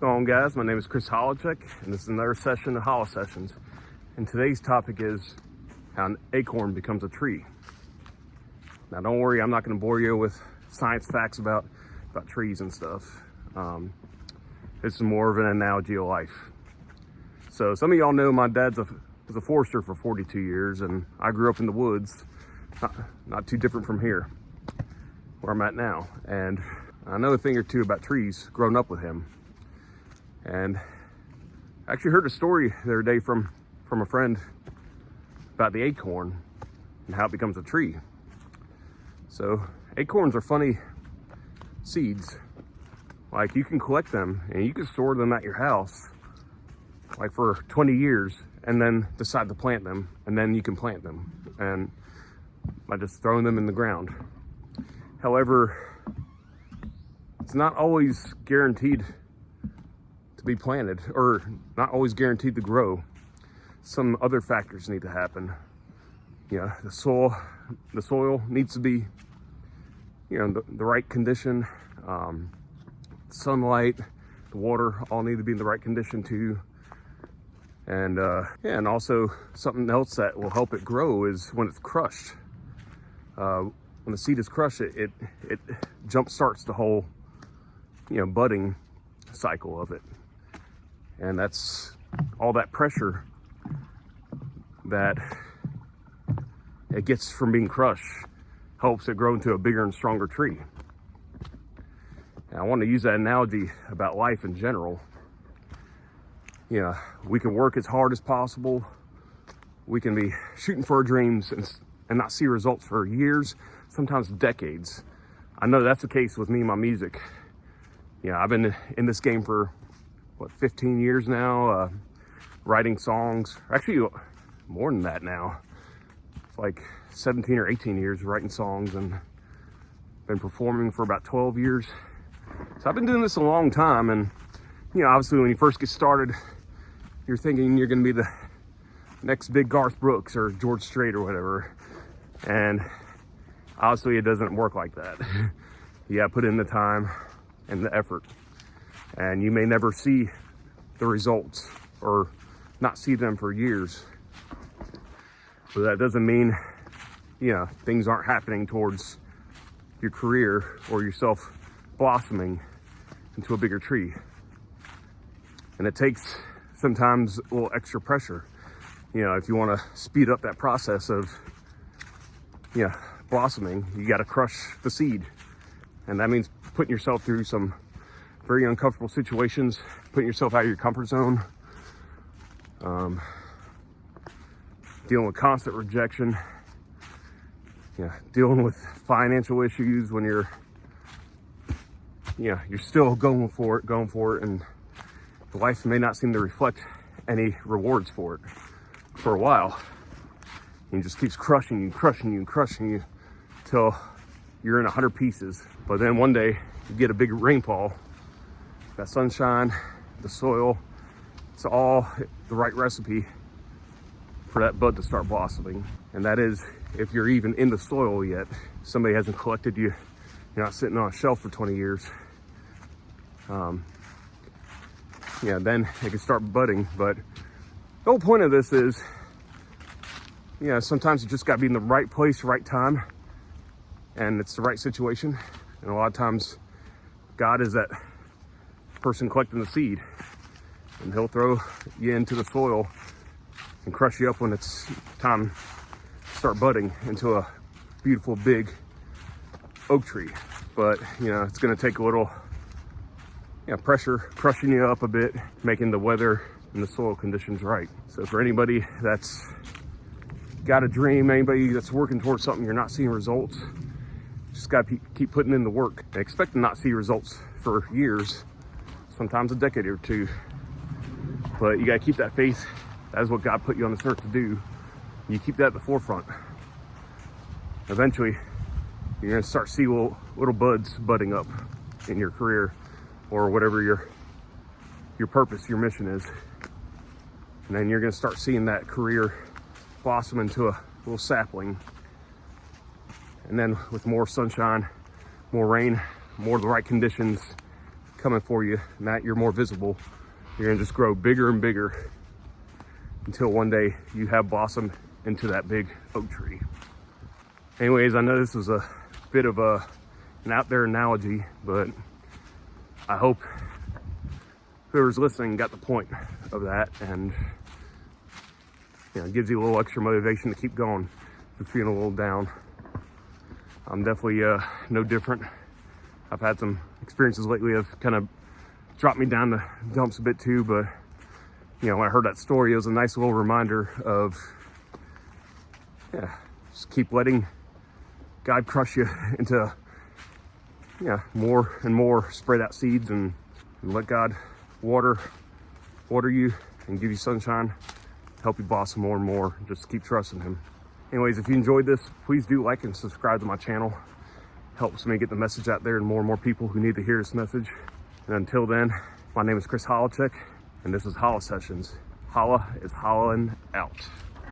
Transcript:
What's going on, guys? My name is Chris Holochek, and this is another session of Holo Sessions. And today's topic is how an acorn becomes a tree. Now, don't worry, I'm not going to bore you with science facts about trees and stuff. This is more of an analogy of life. So some of y'all know my dad was a forester for 42 years, and I grew up in the woods, not too different from here, where I'm at now. And I know a thing or two about trees, growing up with him. And I actually heard a story the other day from a friend about the acorn and how it becomes a tree. So acorns are funny seeds. Like, you can collect them and you can store them at your house like for 20 years and then decide to plant them, and then you can plant them and by just throwing them in the ground. However, it's not always guaranteed to be planted, or not always guaranteed to grow. Some other factors need to happen. The soil needs to be, the right condition. Sunlight, the water all need to be in the right condition too. And also something else that will help it grow is when it's crushed. When the seed is crushed, it jump starts the whole, budding cycle of it. And that's all that pressure that it gets from being crushed helps it grow into a bigger and stronger tree. And I want to use that analogy about life in general. We can work as hard as possible. We can be shooting for our dreams and not see results for years, sometimes decades. I know that's the case with me and my music. I've been in this game for 15 years now, writing songs. Actually, more than that now. It's like 17 or 18 years writing songs, and been performing for about 12 years. So I've been doing this a long time, and obviously when you first get started, you're thinking you're gonna be the next big Garth Brooks or George Strait or whatever. And obviously it doesn't work like that. You gotta put in the time and the effort. And you may never see the results or not see them for years. But that doesn't mean, things aren't happening towards your career or yourself blossoming into a bigger tree. And it takes sometimes a little extra pressure. If you want to speed up that process of, blossoming, you got to crush the seed. And that means putting yourself through some very uncomfortable situations, putting yourself out of your comfort zone, dealing with constant rejection, dealing with financial issues when you're still going for it, and life may not seem to reflect any rewards for it for a while. And it just keeps crushing you till you're in 100 pieces. But then one day you get a big rainfall. That sunshine, the soil, it's all the right recipe for that bud to start blossoming. And that is, if you're even in the soil yet, somebody hasn't collected you, you're not sitting on a shelf for 20 years. Then it can start budding. But the whole point of this is, sometimes you just gotta be in the right place, right time, and it's the right situation. And a lot of times God is that person collecting the seed, and he'll throw you into the soil and crush you up when it's time to start budding into a beautiful big oak tree. But it's going to take a little pressure, crushing you up a bit, making the weather and the soil conditions right. So for anybody that's got a dream, anybody that's working towards something, you're not seeing results, just got to keep putting in the work and expect to not see results for years, sometimes a decade or two. But you got to keep that faith. That is what God put you on this earth to do. You keep that at the forefront. Eventually, you're going to start see little buds budding up in your career, or whatever your purpose, your mission is. And then you're going to start seeing that career blossom into a little sapling. And then with more sunshine, more rain, more of the right conditions, coming for you, and that you're more visible. You're gonna just grow bigger and bigger until one day you have blossomed into that big oak tree. Anyways, I know this was a bit of an out there analogy, but I hope whoever's listening got the point of that, and it gives you a little extra motivation to keep going if you're feeling a little down. I'm definitely no different. I've had some experiences lately that have kind of dropped me down the dumps a bit too, but when I heard that story, it was a nice little reminder of just keep letting God crush you into more and more, spread out seeds and let God water you and give you sunshine, help you blossom more and more. Just keep trusting him. Anyways, if you enjoyed this, please do like and subscribe to my channel. Helps me get the message out there to more and more people who need to hear this message. And until then, my name is Chris Holacek, and this is Holla Sessions. Holla is hollering out.